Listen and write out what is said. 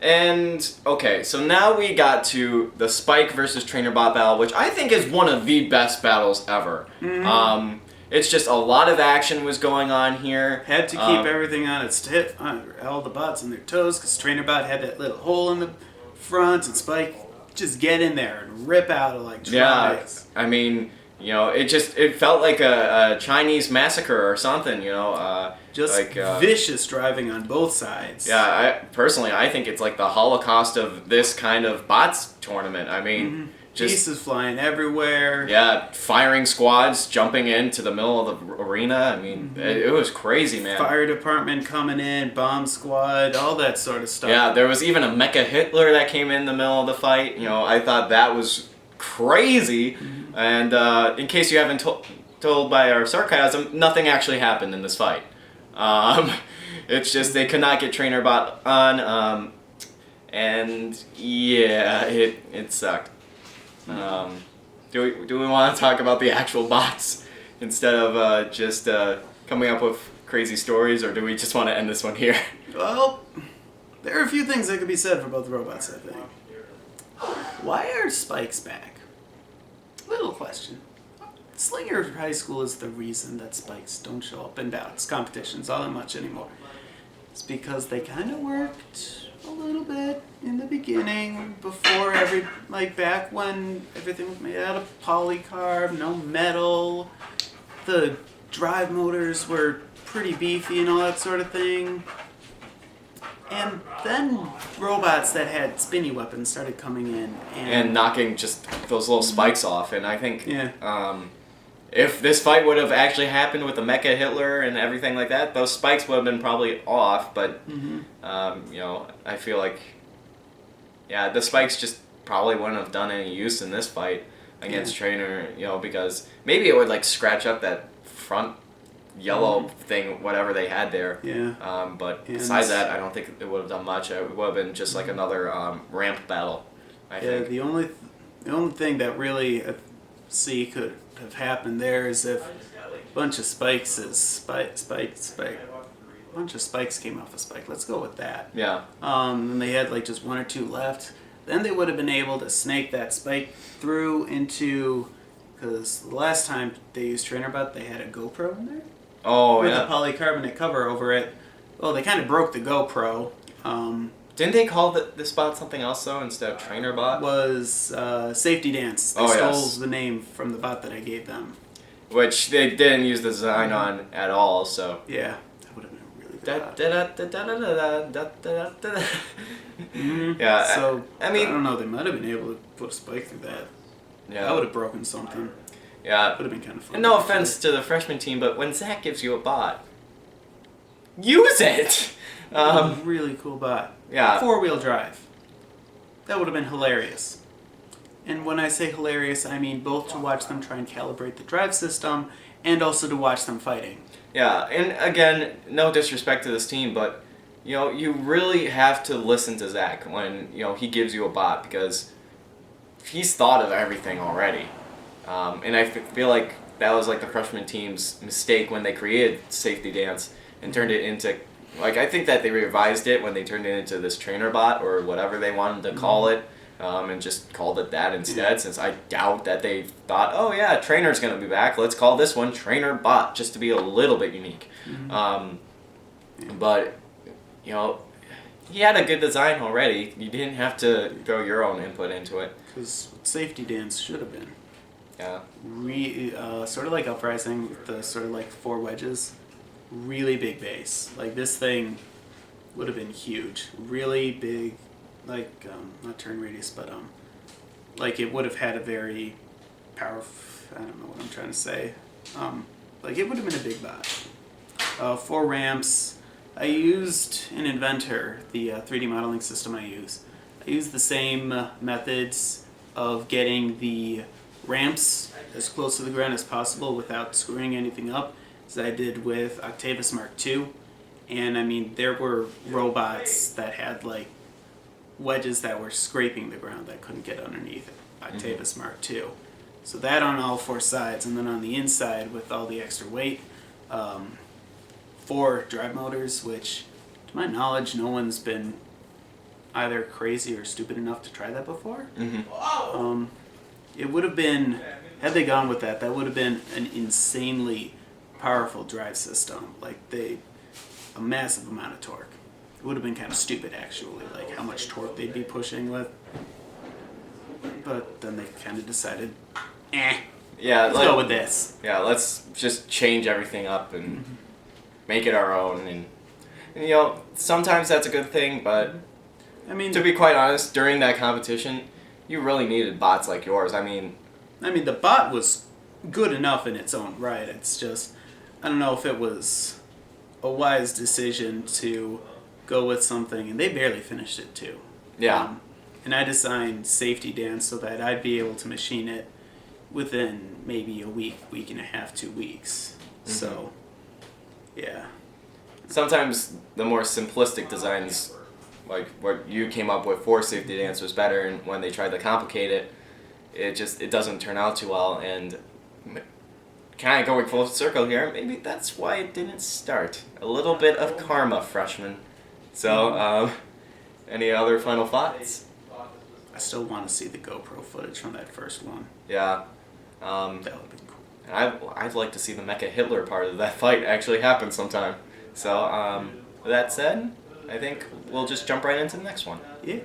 And, okay, so now we got to the Spike versus Trainerbot battle, which I think is one of the best battles ever. It's just a lot of action was going on here. Had to keep everything on its tip, all the bots on their toes, because Trainerbot had that little hole in the front, and Spike just get in there and rip out electronics. Yeah, I mean, you know, it felt like a Chinese massacre or something, you know. Just like, vicious driving on both sides. Yeah, I think it's like the Holocaust of this kind of bots tournament. I mean, just pieces flying everywhere. Yeah, firing squads jumping into the middle of the arena. I mean, it was crazy, man. Fire department coming in, bomb squad, all that sort of stuff. Yeah, there was even a Mecha Hitler that came in the middle of the fight. You know, I thought that was crazy. And in case you haven't told by our sarcasm, nothing actually happened in this fight. It's just they could not get Trainerbot on, and yeah, it sucked. Do we want to talk about the actual bots instead of just coming up with crazy stories, or do we just want to end this one here? Well, there are a few things that could be said for both robots, I think. Why are spikes back? Little question. Slinger High School is the reason that spikes don't show up in bouts, competitions, all that much anymore. It's because they kind of worked a little bit in the beginning, before back when everything was made out of polycarb, no metal, the drive motors were pretty beefy and all that sort of thing. And then robots that had spinny weapons started coming in and knocking just those little spikes off, and I think if this fight would have actually happened with the Mecha Hitler and everything like that, those spikes would have been probably off, but, you know, I feel like, yeah, the spikes just probably wouldn't have done any use in this fight against Trainer, you know, because maybe it would, like, scratch up that front yellow thing, whatever they had there. Yeah. But besides that, I don't think it would have done much. It would have been just like another ramp battle, I think. The only thing that really could have happened there is if a bunch of spikes came off a spike. Let's go with that. Yeah. And they had like just one or two left. Then they would have been able to snake that spike through into, because the last time they used Trainerbot, they had a GoPro in there. Oh, with a polycarbonate cover over it. Well, they kind of broke the GoPro. Didn't they call this bot something else, though, instead of Trainerbot? Was Safety Dance. They stole the name from the bot that I gave them. Which they didn't use the design on at all, so... Yeah, that would have been a really good bot. Yeah, so, I mean... I don't know, they might have been able to put a spike through that. Yeah. That would have broken something. Yeah. Would have been kind of fun. And no offense to the freshman team, but when Zach gives you a bot, use it! Really cool bot. Yeah. 4-wheel drive. That would have been hilarious. And when I say hilarious, I mean both to watch them try and calibrate the drive system and also to watch them fighting. Yeah, and again, no disrespect to this team, but, you know, you really have to listen to Zach when, you know, he gives you a bot, because he's thought of everything already. And I feel like that was like the freshman team's mistake when they created Safety Dance and turned it into, like, I think that they revised it when they turned it into this Trainerbot or whatever they wanted to call it, and just called it that instead, since I doubt that they thought, oh yeah, Trainer's going to be back, let's call this one Trainerbot, just to be a little bit unique. But, you know, he had a good design already. You didn't have to throw your own input into it. Because Safety Dance should have been. Yeah. Sort of like Uprising, with the sort of like 4 wedges. Really big base. Like, this thing would have been huge. Really big, like, not turn radius, but, like, it would have had a very powerful, I don't know what I'm trying to say. Like, it would have been a big bot. 4 ramps. I used in Inventor, the 3D modeling system I use. I used the same methods of getting the ramps as close to the ground as possible without screwing anything up as I did with Octavius Mark II. And I mean, there were robots that had like wedges that were scraping the ground that couldn't get underneath Octavius Mark II. So that on all 4 sides, and then on the inside with all the extra weight, 4 drive motors, which to my knowledge no one's been either crazy or stupid enough to try that before. Mm-hmm. It would have been, had they gone with that, that would have been an insanely powerful drive system. Like a massive amount of torque. It would have been kind of stupid actually, like how much torque they'd be pushing with. But then they kind of decided, Yeah, let's go with this. Yeah, let's just change everything up and make it our own. And you know, sometimes that's a good thing, but I mean, to be quite honest, during that competition, you really needed bots like yours. I mean, the bot was good enough in its own right. It's just, I don't know if it was a wise decision to go with something, and they barely finished it too. yeah. And I designed Safety Dance so that I'd be able to machine it within maybe a week and a half, 2 weeks. Mm-hmm. So, yeah. Sometimes the more simplistic designs, like what you came up with for Safety Dance, was better, and when they tried to complicate it, it doesn't turn out too well. And kind of going full circle here, maybe that's why it didn't start. A little bit of karma, freshman. So, any other final thoughts? I still want to see the GoPro footage from that first one. Yeah. That would be cool. I'd like to see the Mecha Hitler part of that fight actually happen sometime. So, with that said, I think we'll just jump right into the next one. Yeah.